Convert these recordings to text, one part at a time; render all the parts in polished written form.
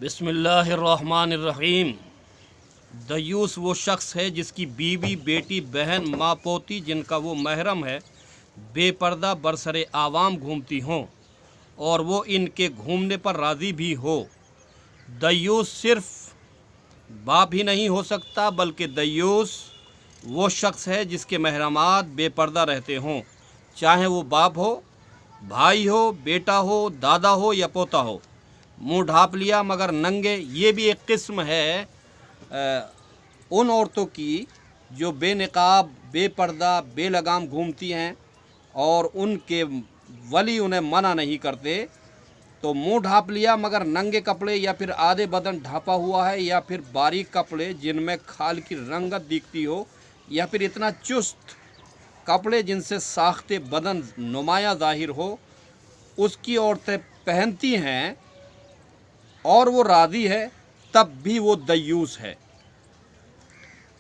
बिस्मिल्लाहिर्रहमानिर्रहीम। दयूस वो शख्स है जिसकी बीवी, बेटी, बहन, माँ, पोती जिनका वो महरम है बेपर्दा बरसरे आवाम घूमती हों और वो इनके घूमने पर राज़ी भी हो। दयूस सिर्फ बाप ही नहीं हो सकता बल्कि दयूस वो शख्स है जिसके महरमात बेपर्दा रहते हों, चाहे वो बाप हो, भाई हो, बेटा हो, दादा हो या पोता हो। मुंह ढाँप लिया मगर नंगे, ये भी एक किस्म है उन औरतों की जो बेनकाब, बेपर्दा, बेलगाम घूमती हैं और उनके वली उन्हें मना नहीं करते। तो मुंह ढाँप लिया मगर नंगे कपड़े या फिर आधे बदन ढाँपा हुआ है या फिर बारीक कपड़े जिनमें खाल की रंगत दिखती हो या फिर इतना चुस्त कपड़े जिनसे साख्ते बदन नुमाया ज़ाहिर हो, उसकी औरतें पहनती हैं और वो राज़ी है, तब भी वो दयूस है।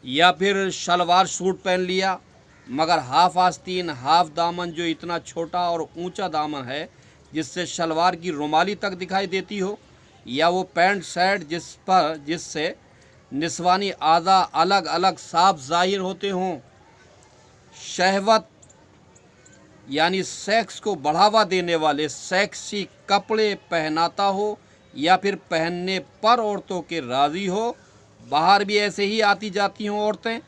या फिर शलवार सूट पहन लिया मगर हाफ आस्तीन, हाफ दामन जो इतना छोटा और ऊंचा दामन है जिससे शलवार की रुमाली तक दिखाई देती हो, या वो पैंट शर्ट जिससे निस्वानी आज़ा अलग अलग साफ ज़ाहिर होते हों। शहवत यानी सेक्स को बढ़ावा देने वाले सेक्सी कपड़े पहनाता हो या फिर पहनने पर औरतों के राज़ी हो। बाहर भी ऐसे ही आती जाती हों औरतें,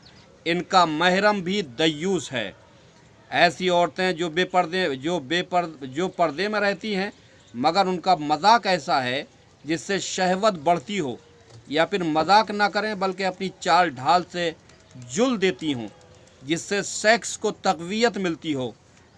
इनका महरम भी दयूस है। ऐसी औरतें जो पर्दे में रहती हैं मगर उनका मजाक ऐसा है जिससे शहवत बढ़ती हो, या फिर मजाक ना करें बल्कि अपनी चाल ढाल से जुल देती हों जिससे सेक्स को तक़वियत मिलती हो।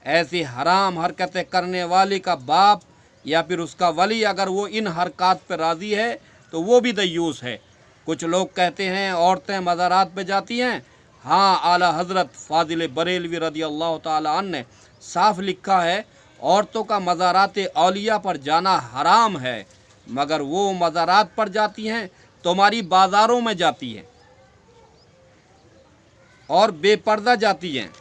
ऐसी हराम हरकतें करने वाले का बाप या फिर उसका वली अगर वो इन हरकत पर राज़ी है तो वो भी दयूस है। कुछ लोग कहते हैं औरतें मज़ारात पे जाती हैं। हाँ, आला हज़रत फ़ाज़िल बरेलवी रज़ी अल्लाह ताला अन्हु ने साफ लिखा है, औरतों का मज़ारात औलिया पर जाना हराम है, मगर वो मज़ारात पर जाती हैं तुम्हारी बाज़ारों में जाती हैं और बेपर्दा जाती हैं।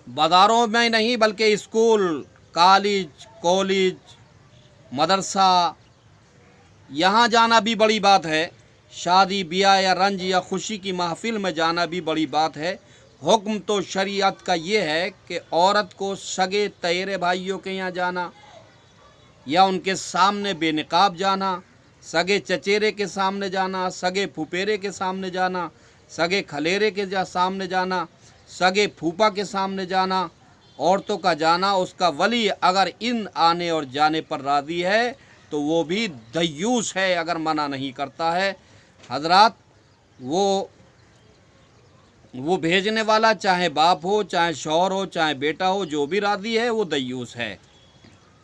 बाज़ारों में नहीं बल्कि स्कूल, कॉलेज, मदरसा, यहाँ जाना भी बड़ी बात है। शादी ब्याह या रंज या खुशी की महफिल में जाना भी बड़ी बात है। हुक्म तो शरीयत का ये है कि औरत को सगे तैरे भाइयों के यहाँ जाना या उनके सामने बेनकाब जाना, सगे चचेरे के सामने जाना, सगे फुपेरे के सामने जाना, सगे खलेरे के सामने जाना, सगे फूफा के सामने जाना, औरतों का जाना, उसका वली अगर इन आने और जाने पर राज़ी है तो वो भी दयूस है अगर मना नहीं करता है। हजरात, वो भेजने वाला चाहे बाप हो, चाहे शौहर हो, चाहे बेटा हो, जो भी राज़ी है वो दयूस है।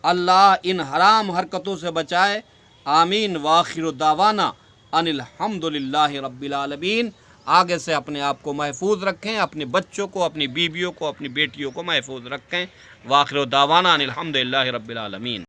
अल्लाह इन हराम हरकतों से बचाए। आमीन। वाखिर दावाना अनिल हम्दुलिल्लाहि रब्बिल आलमीन। आगे से अपने आप को महफूज रखें, अपने बच्चों को, अपनी बीवियों को, अपनी बेटियों को महफूज रखें। वाखिर दावाना अनिल हम्दुलिल्लाहि रब्बिल आलमीन।